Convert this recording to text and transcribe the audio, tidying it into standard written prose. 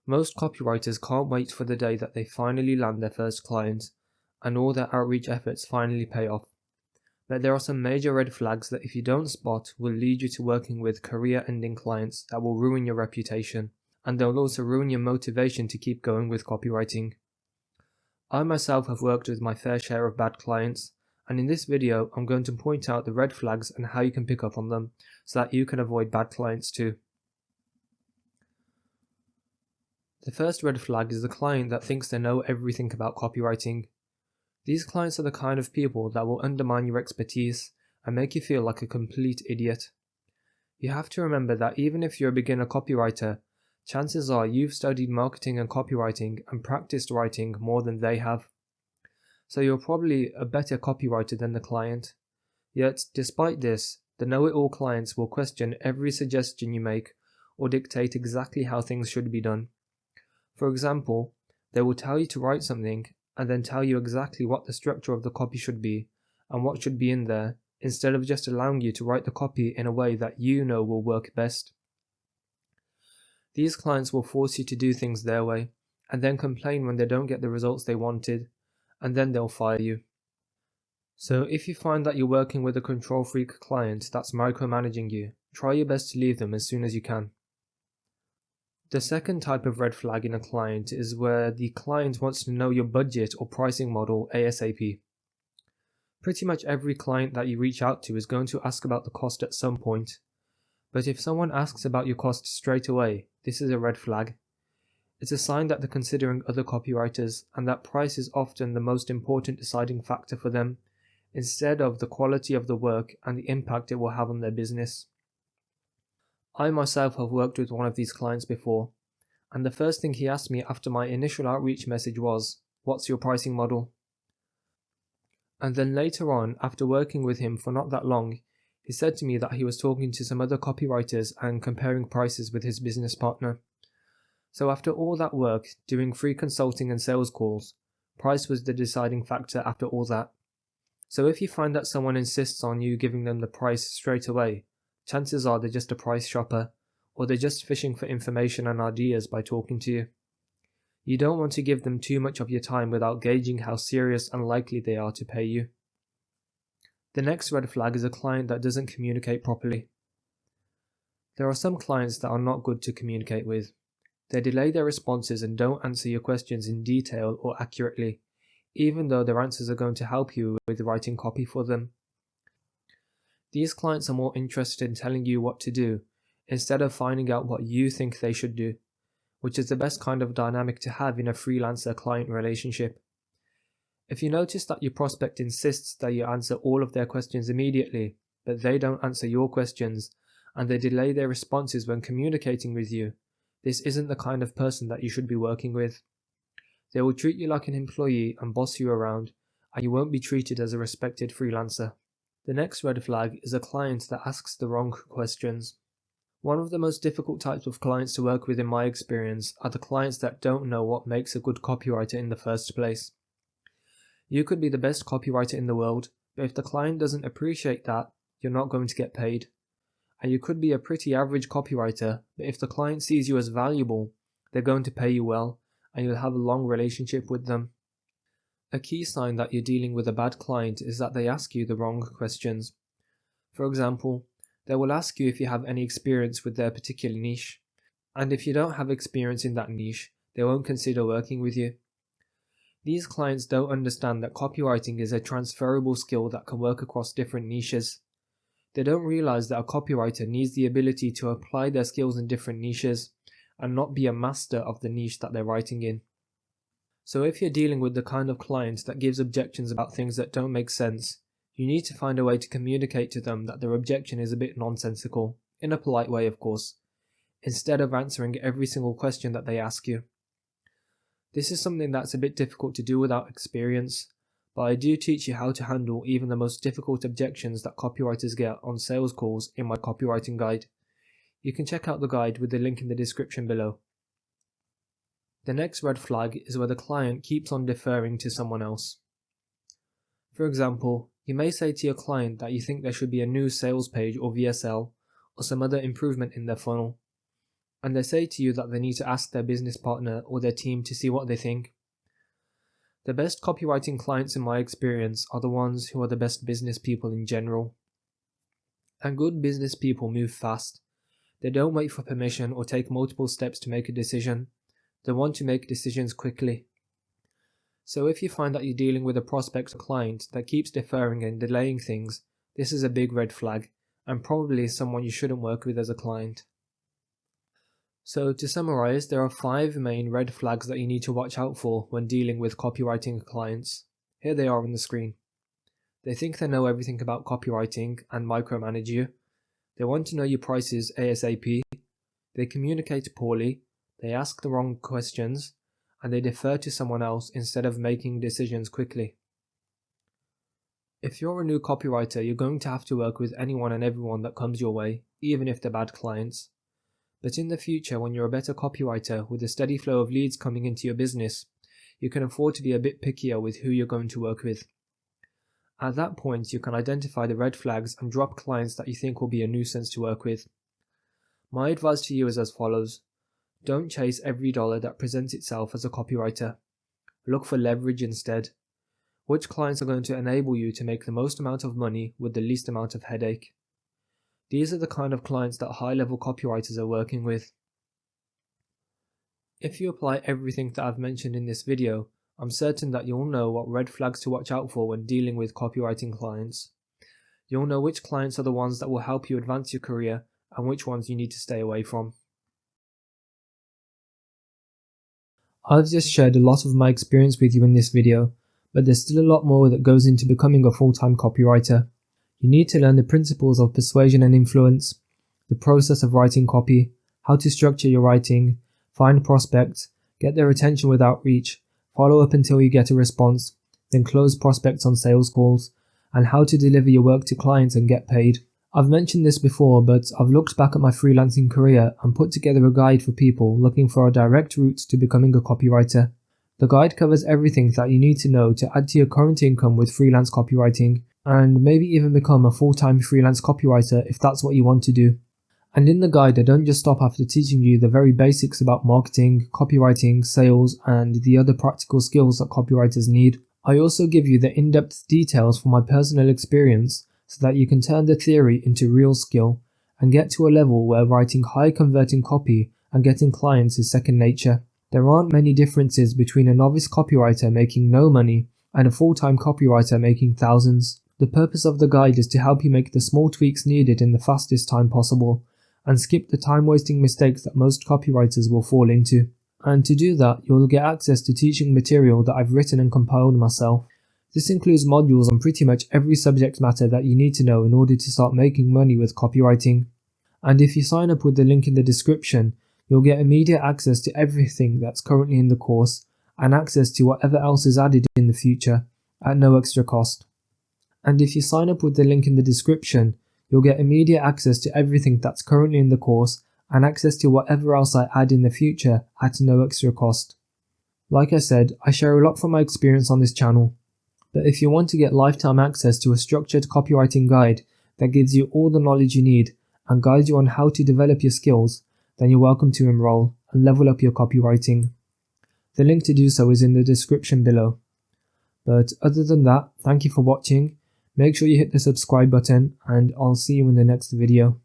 Most copywriters can't wait for the day that they finally land their first client and all their outreach efforts finally pay off. But there are some major red flags that if you don't spot will lead you to working with career-ending clients that will ruin your reputation, and they'll also ruin your motivation to keep going with copywriting. I myself have worked with my fair share of bad clients, and in this video I'm going to point out the red flags and how you can pick up on them so that you can avoid bad clients too. The first red flag is the client that thinks they know everything about copywriting. These clients are the kind of people that will undermine your expertise and make you feel like a complete idiot. You have to remember that even if you're a beginner copywriter, chances are you've studied marketing and copywriting and practiced writing more than they have. So you're probably a better copywriter than the client. Yet, despite this, the know-it-all clients will question every suggestion you make or dictate exactly how things should be done. For example, they will tell you to write something and then tell you exactly what the structure of the copy should be and what should be in there, instead of just allowing you to write the copy in a way that you know will work best. These clients will force you to do things their way, and then complain when they don't get the results they wanted, and then they'll fire you. So if you find that you're working with a control freak client that's micromanaging you, try your best to leave them as soon as you can. The second type of red flag in a client is where the client wants to know your budget or pricing model ASAP. Pretty much every client that you reach out to is going to ask about the cost at some point. But if someone asks about your cost straight away, this is a red flag. It's a sign that they're considering other copywriters and that price is often the most important deciding factor for them, instead of the quality of the work and the impact it will have on their business. I myself have worked with one of these clients before, and the first thing he asked me after my initial outreach message was, "What's your pricing model?" And then later on, after working with him for not that long, he said to me that he was talking to some other copywriters and comparing prices with his business partner. So after all that work, doing free consulting and sales calls, price was the deciding factor after all that. So if you find that someone insists on you giving them the price straight away, chances are they're just a price shopper, or they're just fishing for information and ideas by talking to you. You don't want to give them too much of your time without gauging how serious and likely they are to pay you. The next red flag is a client that doesn't communicate properly. There are some clients that are not good to communicate with. They delay their responses and don't answer your questions in detail or accurately, even though their answers are going to help you with writing copy for them. These clients are more interested in telling you what to do, instead of finding out what you think they should do, which is the best kind of dynamic to have in a freelancer-client relationship. If you notice that your prospect insists that you answer all of their questions immediately, but they don't answer your questions, and they delay their responses when communicating with you, this isn't the kind of person that you should be working with. They will treat you like an employee and boss you around, and you won't be treated as a respected freelancer. The next red flag is a client that asks the wrong questions. One of the most difficult types of clients to work with in my experience are the clients that don't know what makes a good copywriter in the first place. You could be the best copywriter in the world, but if the client doesn't appreciate that, you're not going to get paid. And you could be a pretty average copywriter, but if the client sees you as valuable, they're going to pay you well, and you'll have a long relationship with them. A key sign that you're dealing with a bad client is that they ask you the wrong questions. For example, they will ask you if you have any experience with their particular niche, and if you don't have experience in that niche, they won't consider working with you. These clients don't understand that copywriting is a transferable skill that can work across different niches. They don't realize that a copywriter needs the ability to apply their skills in different niches and not be a master of the niche that they're writing in. So if you're dealing with the kind of client that gives objections about things that don't make sense, you need to find a way to communicate to them that their objection is a bit nonsensical, in a polite way of course, instead of answering every single question that they ask you. This is something that's a bit difficult to do without experience, but I do teach you how to handle even the most difficult objections that copywriters get on sales calls in my copywriting guide. You can check out the guide with the link in the description below. The next red flag is where the client keeps on deferring to someone else. For example, you may say to your client that you think there should be a new sales page or VSL or some other improvement in their funnel. and they say to you that they need to ask their business partner or their team to see what they think. The best copywriting clients in my experience are the ones who are the best business people in general. And good business people move fast. They don't wait for permission or take multiple steps to make a decision. They want to make decisions quickly. So if you find that you're dealing with a prospect or client that keeps deferring and delaying things, this is a big red flag, and probably someone you shouldn't work with as a client. So to summarize, there are 5 main red flags that you need to watch out for when dealing with copywriting clients. Here they are on the screen. They think they know everything about copywriting and micromanage you. They want to know your prices ASAP. They communicate poorly. They ask the wrong questions. And they defer to someone else instead of making decisions quickly. If you're a new copywriter, you're going to have to work with anyone and everyone that comes your way, even if they're bad clients. But in the future, when you're a better copywriter with a steady flow of leads coming into your business, you can afford to be a bit pickier with who you're going to work with. At that point, you can identify the red flags and drop clients that you think will be a nuisance to work with. My advice to you is as follows. Don't chase every dollar that presents itself as a copywriter. Look for leverage instead. Which clients are going to enable you to make the most amount of money with the least amount of headache? These are the kind of clients that high-level copywriters are working with. If you apply everything that I've mentioned in this video, I'm certain that you'll know what red flags to watch out for when dealing with copywriting clients. You'll know which clients are the ones that will help you advance your career and which ones you need to stay away from. I've just shared a lot of my experience with you in this video, but there's still a lot more that goes into becoming a full-time copywriter. You need to learn the principles of persuasion and influence, the process of writing copy, how to structure your writing, find prospects, get their attention with outreach, follow up until you get a response, then close prospects on sales calls, and how to deliver your work to clients and get paid. I've mentioned this before, but I've looked back at my freelancing career and put together a guide for people looking for a direct route to becoming a copywriter. The guide covers everything that you need to know to add to your current income with freelance copywriting, and maybe even become a full-time freelance copywriter if that's what you want to do. And in the guide, I don't just stop after teaching you the very basics about marketing, copywriting, sales, and the other practical skills that copywriters need. I also give you the in-depth details from my personal experience so that you can turn the theory into real skill and get to a level where writing high converting copy and getting clients is second nature. There aren't many differences between a novice copywriter making no money and a full-time copywriter making thousands. The purpose of the guide is to help you make the small tweaks needed in the fastest time possible and skip the time-wasting mistakes that most copywriters will fall into. And to do that, you'll get access to teaching material that I've written and compiled myself. This includes modules on pretty much every subject matter that you need to know in order to start making money with copywriting. And if you sign up with the link in the description, you'll get immediate access to everything that's currently in the course and access to whatever else is added in the future at no extra cost. And if you sign up with the link in the description, you'll get immediate access to everything that's currently in the course and access to whatever else I add in the future at no extra cost. Like I said, I share a lot from my experience on this channel. But if you want to get lifetime access to a structured copywriting guide that gives you all the knowledge you need and guides you on how to develop your skills, then you're welcome to enroll and level up your copywriting. The link to do so is in the description below. But other than that, thank you for watching. Make sure you hit the subscribe button and I'll see you in the next video.